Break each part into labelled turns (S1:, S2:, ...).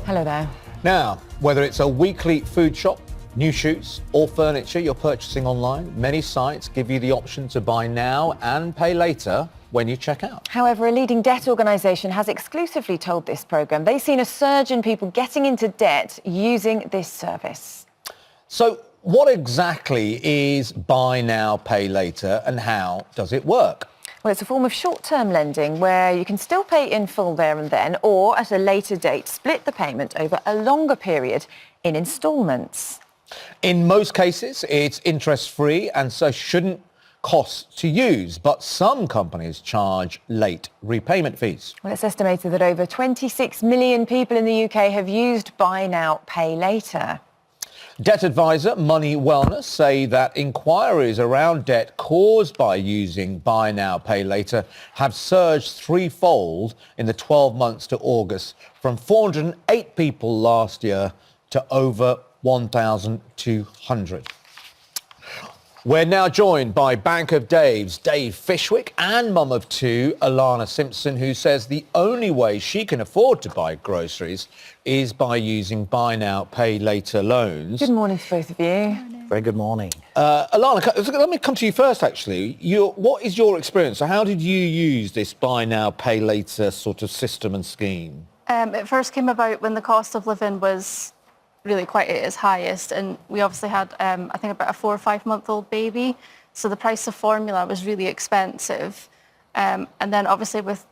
S1: Hello there.
S2: Now, whether it's a weekly food shop, new shoes or furniture you're purchasing online, many sites give you the option to buy now and pay later when you check out.
S1: However, a leading debt organisation has exclusively told this programme they've seen a surge in people getting into debt using this service.
S2: So what exactly is buy now, pay later and how does it work?
S1: Well, it's a form of short-term lending where you can still pay in full there and then, or at a later date, split the payment over a longer period in instalments.
S2: In most cases, it's interest-free and so shouldn't cost to use, but some companies charge late repayment fees.
S1: Well, it's estimated that over 26 million people in the UK have used buy now, pay later.
S2: Debt advisor Money Wellness say that inquiries around debt caused by using buy now, pay later have surged threefold in the 12 months to August, from 408 people last year to over 1,200. We're now joined by Bank of Dave's Dave Fishwick and mum of two, Alana Simpson, who says the only way she can afford to buy groceries is by using buy now, pay later loans.
S1: Good morning to both of you.
S3: Very good morning.
S2: Alana, let me come to you first, actually. What is your experience? So how did you use this buy now, pay later sort of system and scheme?
S4: It first came about when the cost of living was really quite at its highest, and we obviously had I think about a 4 or 5 month old baby, so the price of formula was really expensive, and then obviously with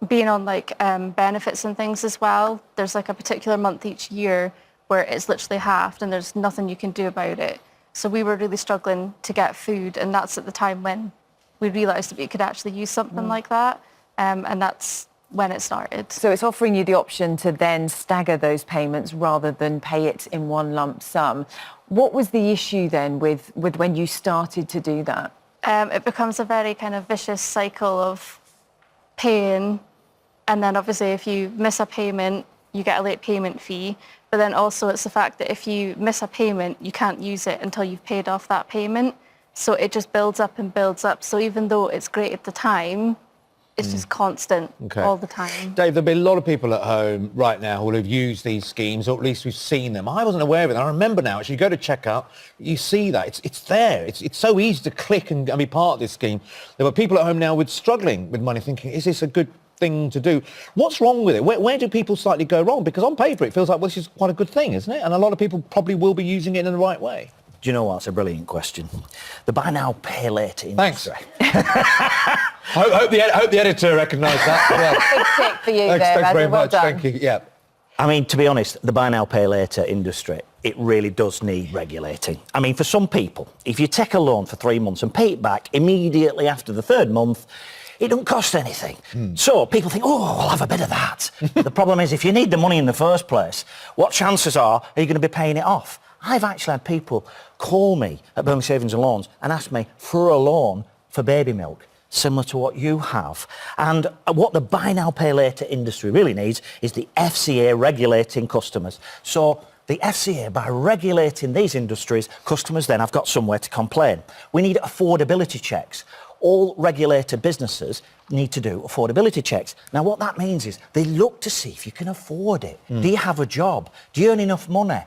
S4: being on like benefits and things as well, there's like a particular month each year where it's literally halved and there's nothing you can do about it. So we were really struggling to get food, and that's at the time when we realised that we could actually use something like that, and that's when it started.
S1: So it's offering you the option to then stagger those payments rather than pay it in one lump sum. What was the issue then with when you started to do that?
S4: It becomes a very kind of vicious cycle of paying, and then obviously if you miss a payment, you get a late payment fee. But then also it's the fact that if you miss a payment, you can't use it until you've paid off that payment. So it just builds up and builds up. So even though it's great at the time, it's just constant all the time.
S2: Dave, there'll be a lot of people at home right now who will have used these schemes, or at least we've seen them. I wasn't aware of it. I remember now, actually, you go to checkout, you see that. It's there. It's so easy to click and be part of this scheme. There were people at home now struggling with money, thinking, is this a good thing to do? What's wrong with it? Where do people slightly go wrong? Because on paper, it feels like, well, this is quite a good thing, isn't it? And a lot of people probably will be using it in the right way.
S3: Do you know what? It's a brilliant question. The buy now, pay later industry.
S2: Thanks. hope the editor recognised that. Yeah.
S1: Big tick for you there,
S2: Thanks very
S1: well
S2: much.
S1: done.
S2: Thank you. Yeah.
S3: I mean, to be honest, the buy now, pay later industry, it really does need regulating. I mean, for some people, if you take a loan for 3 months and pay it back immediately after the third month, it don't cost anything. So people think, oh, I'll have a bit of that. The problem is, if you need the money in the first place, what chances are you going to be paying it off? I've actually had people call me at Birmingham Savings and Loans and ask me for a loan for baby milk, similar to what you have. And what the buy now, pay later industry really needs is the FCA regulating customers. So the FCA, by regulating these industries, customers then have got somewhere to complain. We need affordability checks. All regulated businesses need to do affordability checks. Now, what that means is they look to see if you can afford it. Do you have a job? Do you earn enough money?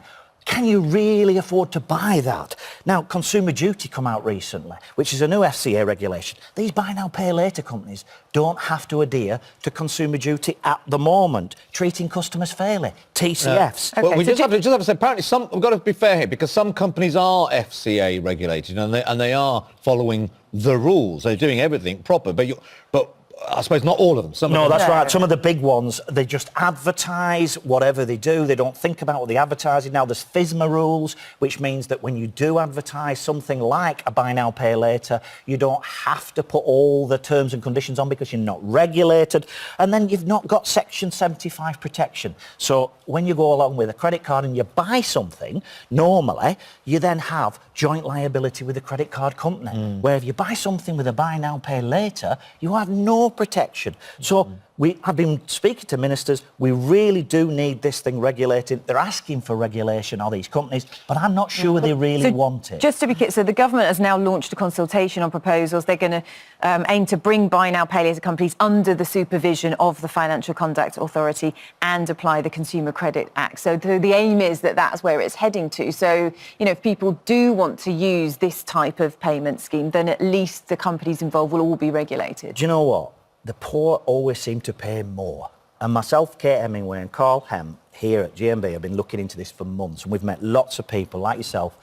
S3: Can you really afford to buy that? Now, Consumer Duty come out recently, which is a new FCA regulation. These buy now, pay later companies don't have to adhere to Consumer Duty at the moment, treating customers fairly, TCFs.
S1: Okay,
S2: Well, we
S1: so
S2: just have to say, apparently we've got to be fair here, because some companies are FCA regulated and they are following the rules. They're doing everything proper, but I suppose not all of them. Some
S3: No,
S2: of them.
S3: that's right. Some of the big ones, they just advertise whatever they do. They don't think about what they're advertising. Now, there's FSMA rules, which means that when you do advertise something like a buy now, pay later, you don't have to put all the terms and conditions on because you're not regulated. And then you've not got Section 75 protection. So when you go along with a credit card and you buy something, normally, you then have joint liability with the credit card company. Where if you buy something with a buy now, pay later, you have no protection. So I've been speaking to ministers. We really do need this thing regulated. They're asking for regulation, all these companies, but I'm not sure they really want it.
S1: Just to be clear, so the government has now launched a consultation on proposals. They're going to aim to bring buy now, pay later companies under the supervision of the Financial Conduct Authority and apply the Consumer Credit Act. So the aim is that that's where it's heading to. So, if people do want to use this type of payment scheme, then at least the companies involved will all be regulated.
S3: Do you know what? The poor always seem to pay more. And myself, Kate Hemingway and Carl Hem here at GMB have been looking into this for months, and we've met lots of people like yourself,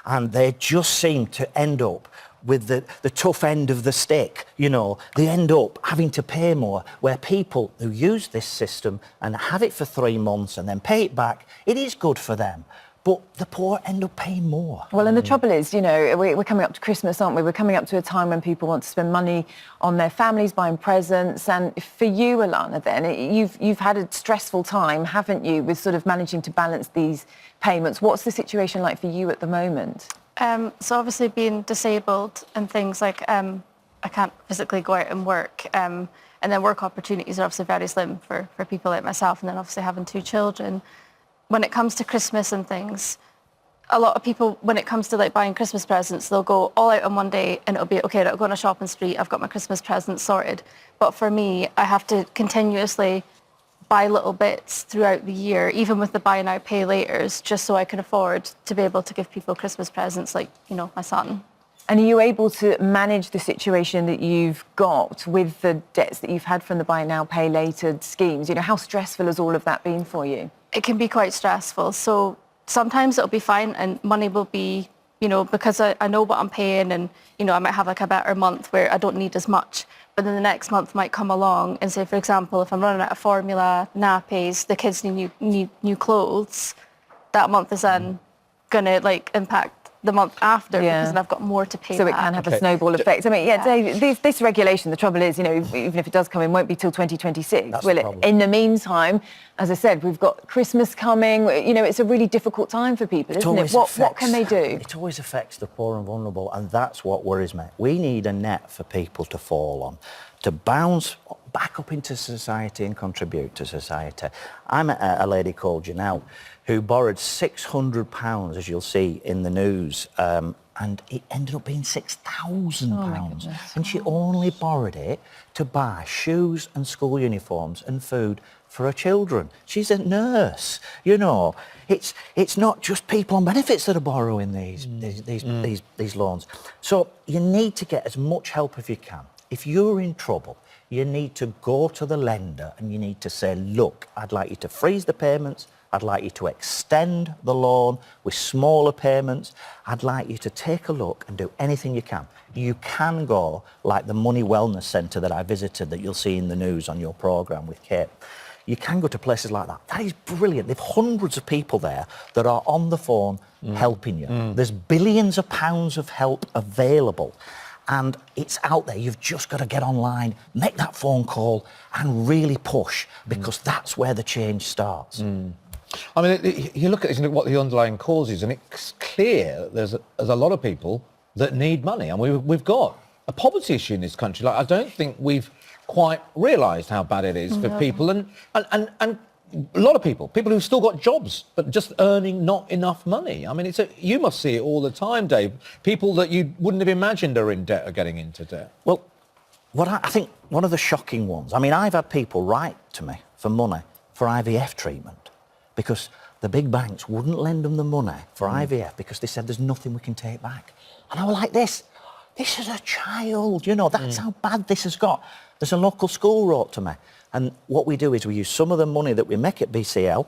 S3: and they just seem to end up with the tough end of the stick. They end up having to pay more, where people who use this system and have it for 3 months and then pay it back, it is good for them. But the poor end up paying more.
S1: Well, and the trouble is, we're coming up to Christmas, aren't we? We're coming up to a time when people want to spend money on their families, buying presents. And for you, Alana, then, you've had a stressful time, haven't you, with sort of managing to balance these payments. What's the situation like for you at the moment?
S4: So obviously being disabled and things like I can't physically go out and work. And then work opportunities are obviously very slim for people like myself. And then obviously having 2 children. When it comes to Christmas and things, a lot of people, when it comes to like buying Christmas presents, they'll go all out on one day and it'll be, okay, I'll go on a shopping spree, I've got my Christmas presents sorted. But for me, I have to continuously buy little bits throughout the year, even with the buy now, pay laters, just so I can afford to be able to give people Christmas presents like, my son.
S1: And are you able to manage the situation that you've got with the debts that you've had from the buy now, pay later schemes? How stressful has all of that been for you?
S4: It can be quite stressful. So sometimes it'll be fine and money will be, because I know what I'm paying and, I might have like a better month where I don't need as much. But then the next month might come along and say, for example, if I'm running out of formula, nappies, the kids need new clothes, that month is then going to impact the month after because then I've got more to pay
S1: So
S4: back.
S1: it can have a snowball effect. I mean, Dave, this regulation, the trouble is, even if it does come in, won't be till 2026,
S3: That's
S1: will
S3: the
S1: it?
S3: problem.
S1: In the meantime, as I said, we've got Christmas coming. It's a really difficult time for people, isn't it? What can they do?
S3: It always affects the poor and vulnerable, and that's what worries me. We need a net for people to fall on, to bounce back up into society and contribute to society. I met a lady called Janelle who borrowed £600, as you'll see in the news, and it ended up being £6,000. And she only borrowed it to buy shoes and school uniforms and food for her children. She's a nurse, It's not just people on benefits that are borrowing these loans. So you need to get as much help as you can. If you're in trouble, you need to go to the lender and you need to say, look, I'd like you to freeze the payments. I'd like you to extend the loan with smaller payments. I'd like you to take a look and do anything you can. You can go like the Money Wellness Centre that I visited that you'll see in the news on your programme with Kate. You can go to places like that. That is brilliant. They've hundreds of people there that are on the phone helping you. There's billions of pounds of help available. And it's out there. You've just got to get online, make that phone call and really push because that's where the change starts.
S2: I mean, you look at what the underlying cause is, and it's clear that there's a lot of people that need money, and we've got a poverty issue in this country. I don't think we've quite realised how bad it is for people, and a lot of people who've still got jobs but just earning not enough money. I mean, you must see it all the time, Dave. People that you wouldn't have imagined are in debt are getting into debt.
S3: Well, I think one of the shocking ones. I mean, I've had people write to me for money for IVF treatment, because the big banks wouldn't lend them the money for IVF because they said there's nothing we can take back. And I was like, this is a child, that's how bad this has got. There's a local school wrote to me. And what we do is we use some of the money that we make at BCL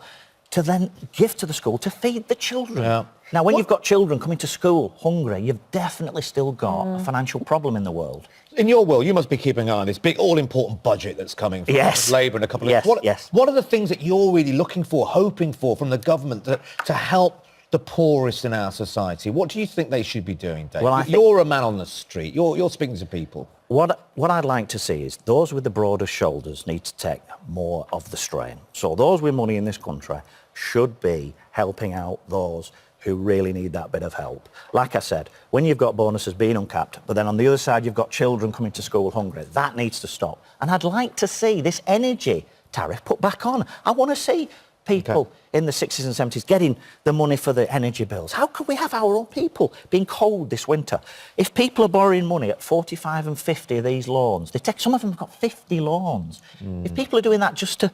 S3: to then give to the school to feed the children.
S2: Yeah.
S3: Now, when you've got children coming to school hungry, you've definitely still got a financial problem in the world.
S2: In your world, you must be keeping an eye on this big, all-important budget that's coming from Labour in a couple of... What are the things that you're really looking for, hoping for from the government to help the poorest in our society? What do you think they should be doing, Dave?
S3: Well,
S2: you're a man on the street. You're speaking to people.
S3: What I'd like to see is those with the broader shoulders need to take more of the strain. So those with money in this country should be helping out those who really need that bit of help. Like I said, when you've got bonuses being uncapped, but then on the other side you've got children coming to school hungry, that needs to stop. And I'd like to see this energy tariff put back on. I want to see people in the 60s and 70s getting the money for the energy bills. How could we have our own people being cold this winter? If people are borrowing money at 45 and 50 of these loans, some of them have got 50 loans. If people are doing that just to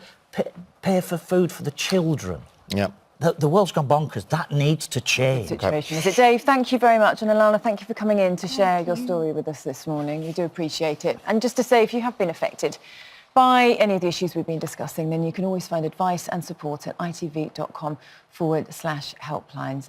S3: pay for food for the children, the world's gone bonkers. That needs to change.
S1: Situation, is it? Dave, thank you very much. And Alana, thank you for coming in to share your story with us this morning. We do appreciate it. And just to say, if you have been affected by any of the issues we've been discussing, then you can always find advice and support at itv.com/helplines.